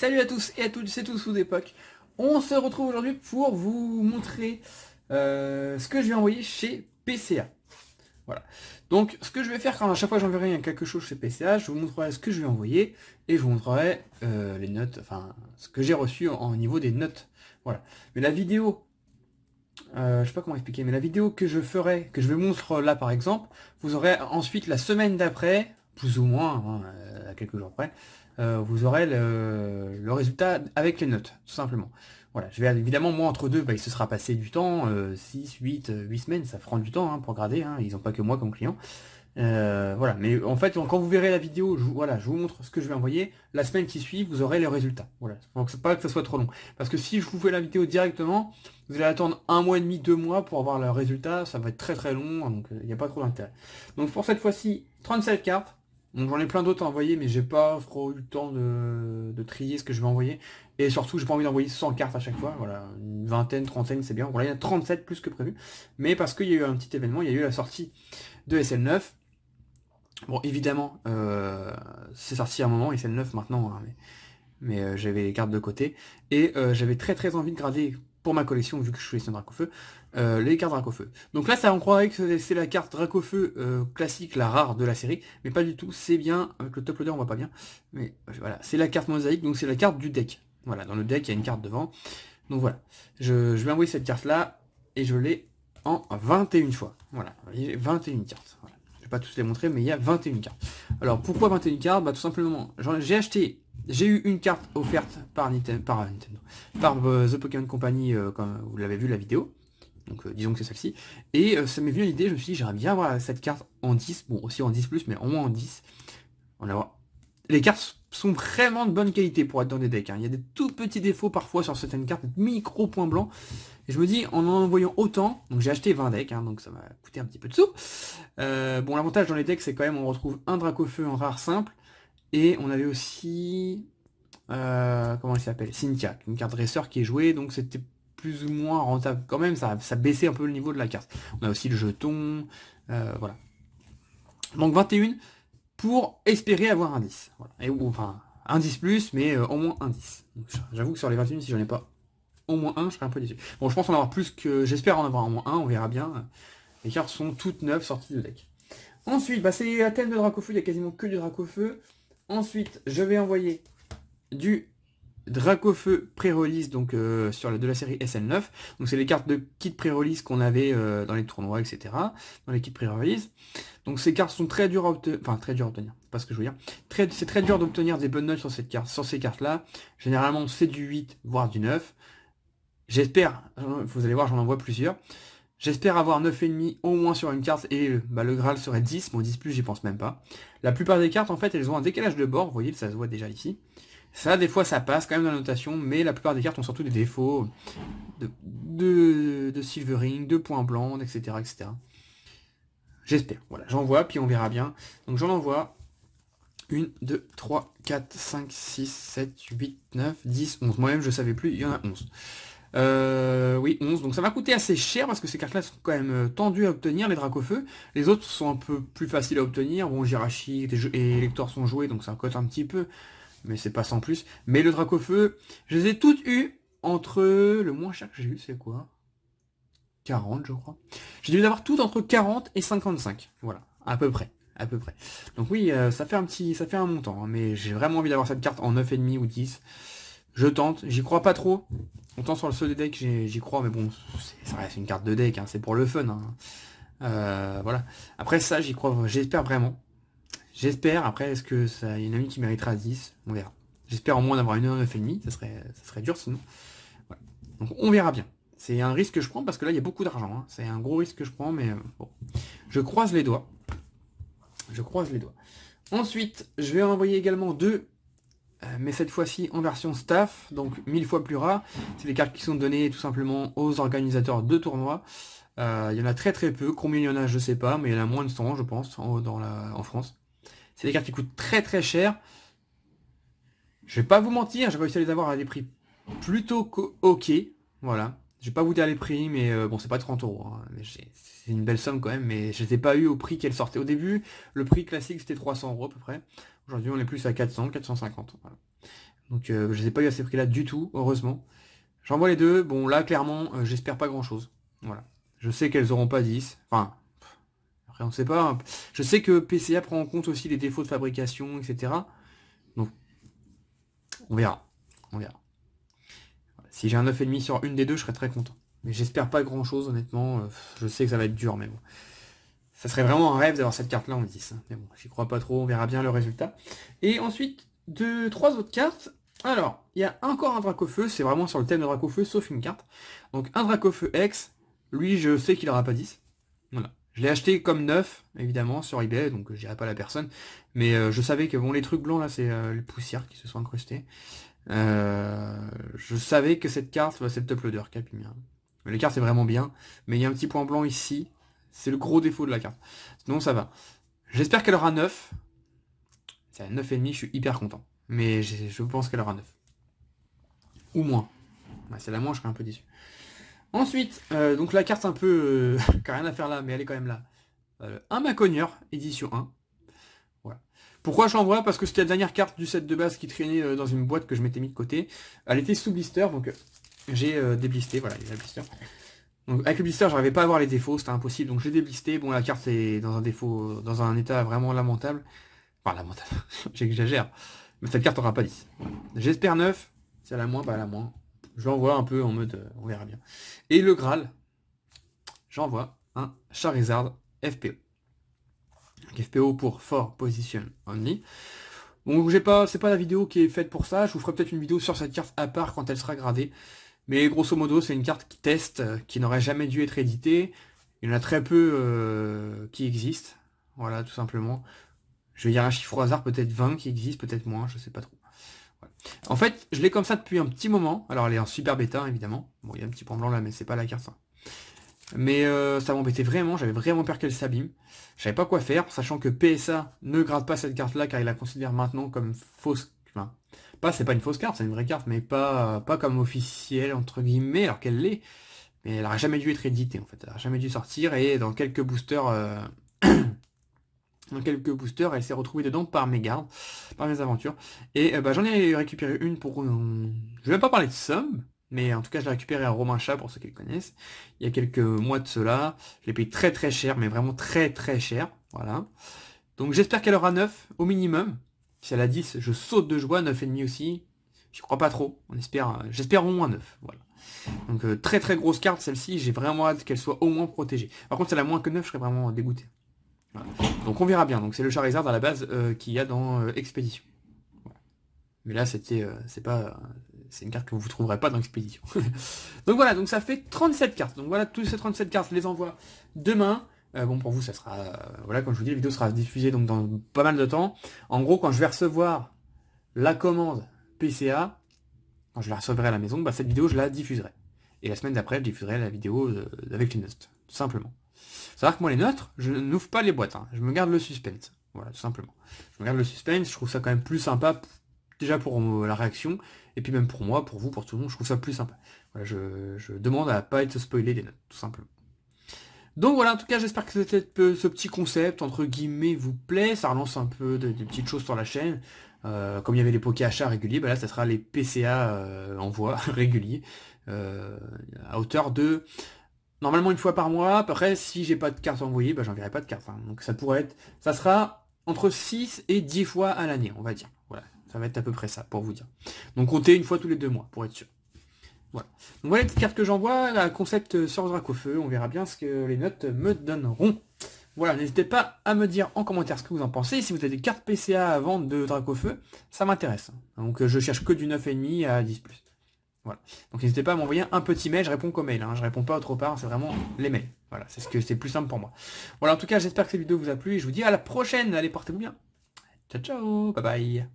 Salut à tous et à toutes, c'est tous sous d'époque. On se retrouve aujourd'hui pour vous montrer ce que je vais envoyer chez PCA. Voilà. Donc ce que je vais faire quand à chaque fois j'enverrai quelque chose chez PCA, je vous montrerai ce que je vais envoyer et je vous montrerai les notes, enfin ce que j'ai reçu au niveau des notes. Voilà. Mais la vidéo, je sais pas comment expliquer, mais la vidéo que je ferai, que je vais montrer là par exemple, vous aurez ensuite la semaine d'après, plus ou moins, hein, à quelques jours après, vous aurez le résultat avec les notes, tout simplement. Voilà, je vais évidemment, moi entre deux, il se sera passé du temps, 6, 8 semaines, ça prend du temps hein, pour grader, hein, ils n'ont pas que moi comme client. Voilà, mais en fait, quand vous verrez la vidéo, voilà, je vous montre ce que je vais envoyer. La semaine qui suit, vous aurez les résultats. Voilà, donc c'est pas que ça soit trop long. Parce que si je vous fais la vidéo directement, vous allez attendre 1 mois et demi, 2 mois pour avoir le résultat. Ça va être très très long, donc il n'y a pas trop d'intérêt. Donc pour cette fois-ci, 37 cartes. Donc j'en ai plein d'autres à envoyer, mais j'ai pas trop eu le temps de trier ce que je vais envoyer. Et surtout, j'ai pas envie d'envoyer 100 cartes à chaque fois. Voilà, une vingtaine, trentaine, c'est bien. Voilà, il y en a 37 plus que prévu. Mais parce qu'il y a eu un petit événement, il y a eu la sortie de SL9. Bon, évidemment, c'est sorti à un moment, et c'est le 9 maintenant, hein, mais j'avais les cartes de côté, et j'avais très très envie de grader pour ma collection, vu que je suis sur Dracofeu, les cartes Dracofeu. Donc là, ça on croirait que c'est la carte Dracofeu classique, la rare de la série, mais pas du tout, c'est bien, avec le top loader on voit pas bien, mais voilà, c'est la carte mosaïque, donc c'est la carte du deck. Voilà, dans le deck, il y a une carte devant, donc voilà. Je vais envoyer cette carte-là, et je l'ai en 21 fois. Voilà, vous voyez, 21 cartes, voilà. Je vais pas tous les montrer, mais il y a 21 cartes. Alors pourquoi 21 cartes? Tout simplement, j'ai eu une carte offerte par Nintendo, par The Pokémon Company, comme vous l'avez vu la vidéo. Donc disons que c'est celle-ci. Et ça m'est venu l'idée, je me suis dit j'aimerais bien avoir cette carte en 10, bon aussi en 10+, mais au moins en 10. On va voir. Les cartes sont vraiment de bonne qualité pour être dans des decks. Hein. Il y a des tout petits défauts parfois sur certaines cartes, micro points blancs. Et je me dis, en envoyant autant, donc j'ai acheté 20 decks, hein, donc ça m'a coûté un petit peu de sous. Bon, l'avantage dans les decks, c'est quand même on retrouve un Dracofeu en rare simple. Et on avait aussi... comment il s'appelle? Cynthia, une carte dresseur qui est jouée, donc c'était plus ou moins rentable. Quand même, ça baissait un peu le niveau de la carte. On a aussi le jeton, voilà. Donc 21 pour espérer avoir un 10. Voilà. Et, enfin, un 10+, mais au moins un 10. J'avoue que sur les 21, si j'en ai pas au moins un, je serais un peu déçu. Bon, je pense en avoir plus que... J'espère en avoir au moins un, on verra bien. Les cartes sont toutes neuves, sorties de deck. Ensuite, c'est la thème de Dracofeu, il y a quasiment que du Dracofeu. Ensuite, je vais envoyer du Dracofeu pré-release, donc de la série SL9. Donc c'est les cartes de kit pré-release qu'on avait dans les tournois, etc. Dans les kits pré-release. Donc ces cartes sont très dures à obtenir, enfin très dures à obtenir, c'est pas ce que je veux dire. C'est très dur d'obtenir des bonnes notes sur cette carte, sur ces cartes-là. Généralement c'est du 8, voire du 9. J'espère, vous allez voir, j'en envoie plusieurs. J'espère avoir 9,5 au moins sur une carte et le Graal serait 10, bon 10+, j'y pense même pas. La plupart des cartes en fait elles ont un décalage de bord, vous voyez, ça se voit déjà ici. Ça des fois ça passe quand même dans la notation, mais la plupart des cartes ont surtout des défauts de silvering, de points blancs, etc. etc. J'espère, voilà, j'envoie, puis on verra bien. Donc j'en envoie 1, 2, 3, 4, 5, 6, 7, 8, 9, 10, 11. Moi-même je savais plus, il y en a 11. Oui, 11. Donc ça m'a coûté assez cher parce que ces cartes-là sont quand même tendues à obtenir, les Dracofeu. Les autres sont un peu plus faciles à obtenir. Bon, Jirachi et Elector sont joués, donc ça cote un petit peu. Mais c'est pas sans plus. Mais le Dracofeu, je les ai toutes eues entre... Le moins cher que j'ai eu, c'est quoi? 40, je crois. J'ai dû les avoir toutes entre 40 et 55. Voilà, à peu près. À peu près. Donc oui, ça fait un montant. Hein, mais j'ai vraiment envie d'avoir cette carte en 9,5 ou 10. Je tente, j'y crois pas trop. Autant sur le seul des decks, j'y crois, mais bon, ça reste une carte de deck, hein, c'est pour le fun. Hein. Voilà. Après ça, j'y crois, j'espère vraiment. J'espère, après, est-ce que ça, y en a une qui méritera 10? On verra. J'espère au moins d'avoir une 9,5, ça serait dur sinon. Voilà. Donc on verra bien. C'est un risque que je prends parce que là, il y a beaucoup d'argent. Hein. C'est un gros risque que je prends, mais bon. Je croise les doigts. Je croise les doigts. Ensuite, je vais envoyer également deux, mais cette fois-ci en version staff, donc 1000 fois plus rare. C'est des cartes qui sont données tout simplement aux organisateurs de tournois. Il y en a très très peu. Combien il y en a, je sais pas, mais il y en a moins de 100, je pense, en France. C'est des cartes qui coûtent très très cher. Je vais pas vous mentir, j'ai réussi à les avoir à des prix plutôt ok. Voilà. Je vais pas vous dire les prix, mais bon, c'est pas 30 euros. Hein, c'est une belle somme quand même, mais je les ai pas eu au prix qu'elles sortaient au début. Le prix classique c'était 300 € à peu près. Aujourd'hui on est plus à 400, 450. Voilà. Donc je les ai pas eu à ces prix-là du tout, heureusement. J'envoie les deux. Bon, là, clairement, j'espère pas grand-chose. Voilà. Je sais qu'elles auront pas 10. Enfin, après, on sait pas. Je sais que PCA prend en compte aussi les défauts de fabrication, etc. Donc, on verra. On verra. Voilà. Si j'ai un 9,5 sur une des deux, je serais très content. Mais j'espère pas grand-chose, honnêtement. Je sais que ça va être dur, mais bon. Ça serait vraiment un rêve d'avoir cette carte-là en 10. Mais bon, j'y crois pas trop. On verra bien le résultat. Et ensuite, trois autres cartes. Alors, il y a encore un Dracofeu, c'est vraiment sur le thème de Dracofeu, sauf une carte. Donc un Dracofeu X, lui je sais qu'il n'aura pas 10. Voilà. Je l'ai acheté comme neuf, évidemment, sur eBay, donc je dirai pas à la personne. Mais je savais que bon, les trucs blancs là, c'est les poussières qui se sont incrustées. Je savais que cette carte, c'est le top loader qui a pu bien. Les cartes c'est vraiment bien, mais il y a un petit point blanc ici. C'est le gros défaut de la carte. Sinon ça va. J'espère qu'elle aura 9. C'est à 9,5, je suis hyper content. Mais je pense qu'elle aura 9. Ou moins. Ouais, c'est la moins, je serais un peu déçu. Ensuite, donc la carte un peu... qui n'a rien à faire là, mais elle est quand même là. Un Macogneur, édition 1. Voilà. Pourquoi je l'envoie? Parce que c'était la dernière carte du set de base qui traînait dans une boîte que je m'étais mis de côté. Elle était sous blister, donc j'ai déblisté. Voilà, il y a le blister. Donc avec le blister, j'arrivais pas à voir les défauts, c'était impossible. Donc j'ai déblisté. Bon, la carte est dans un défaut, dans un état vraiment lamentable. Enfin, lamentable, j'exagère. Mais cette carte aura pas 10. J'espère 9. Si elle a moins, bah elle a moins. Je l'envoie un peu en mode, on verra bien. Et le Graal, j'envoie un Charizard FPO. Donc, FPO pour For Position Only. Donc c'est pas la vidéo qui est faite pour ça. Je vous ferai peut-être une vidéo sur cette carte à part quand elle sera gradée. Mais grosso modo, c'est une carte qui teste, qui n'aurait jamais dû être éditée. Il y en a très peu qui existent. Voilà, tout simplement. Je vais dire un chiffre au hasard, peut-être 20 qui existent, peut-être moins, je sais pas trop. Voilà. En fait, je l'ai comme ça depuis un petit moment. Alors elle est en super bêta, évidemment. Bon, il y a un petit point blanc là, mais c'est pas la carte. Ça. Mais ça m'embêtait vraiment, j'avais vraiment peur qu'elle s'abîme. Je savais pas quoi faire, sachant que PSA ne grade pas cette carte-là, car il la considère maintenant comme fausse. Enfin, c'est pas une fausse carte, c'est une vraie carte, mais pas comme officielle, entre guillemets, alors qu'elle l'est. Mais elle n'aurait jamais dû être éditée, en fait. Elle n'aurait jamais dû sortir, et dans quelques boosters... elle s'est retrouvée dedans par mes gardes, par mes aventures. Et j'en ai récupéré une pour... je vais même pas parler de somme, mais en tout cas je l'ai récupéré à Romain Chat, pour ceux qui le connaissent, il y a quelques mois de cela. Je l'ai payé très très cher, mais vraiment très très cher. Voilà. Donc j'espère qu'elle aura 9 au minimum. Si elle a 10, je saute de joie, 9,5 aussi. J'y crois pas trop. J'espère au moins 9. Voilà. Donc très très grosse carte celle-ci, j'ai vraiment hâte qu'elle soit au moins protégée. Par contre, si elle a moins que 9, je serais vraiment dégoûté. Voilà. Donc on verra bien. Donc c'est le Charizard à la base qu'il y a dans Expédition. Voilà. Mais là c'est une carte que vous ne trouverez pas dans Expédition. Donc voilà, donc ça fait 37 cartes. Donc voilà, toutes ces 37 cartes, je les envoie demain. Bon pour vous ça sera... voilà, comme je vous dis, la vidéo sera diffusée donc dans pas mal de temps. En gros, quand je vais recevoir la commande PCA, quand je la recevrai à la maison, cette vidéo je la diffuserai. Et la semaine d'après, je diffuserai la vidéo avec les notes, tout simplement. C'est-à-dire que moi les neutres, je n'ouvre pas les boîtes, hein. Je me garde le suspense. Voilà, tout simplement. Je me garde le suspense, je trouve ça quand même plus sympa, déjà pour la réaction, et puis même pour moi, pour vous, pour tout le monde, je trouve ça plus sympa. Voilà, je demande à pas être spoilé des notes, tout simplement. Donc voilà, en tout cas, j'espère que ce petit concept, entre guillemets, vous plaît. Ça relance un peu des petites choses sur la chaîne. Comme il y avait les Poké achats réguliers, là, ça sera les PCA envoi réguliers, à hauteur de... Normalement une fois par mois. Après, si j'ai pas de carte envoyée, j'enverrai pas de carte. Hein. Donc ça sera entre 6 et 10 fois à l'année, on va dire. Voilà, ça va être à peu près ça, pour vous dire. Donc comptez une fois tous les 2 mois, pour être sûr. Voilà. Donc voilà les petites cartes que j'envoie, la concept sur Dracofeu, on verra bien ce que les notes me donneront. Voilà, n'hésitez pas à me dire en commentaire ce que vous en pensez. Si vous avez des cartes PCA à vendre de Dracofeu, ça m'intéresse. Donc je cherche que du 9,5 à 10+. Voilà. Donc n'hésitez pas à m'envoyer un petit mail, je réponds qu'aux mails, hein. Je réponds pas autre part, c'est vraiment les mails. Voilà, c'est plus simple pour moi. Voilà, en tout cas, j'espère que cette vidéo vous a plu et je vous dis à la prochaine. Allez, portez-vous bien. Ciao, ciao, bye bye.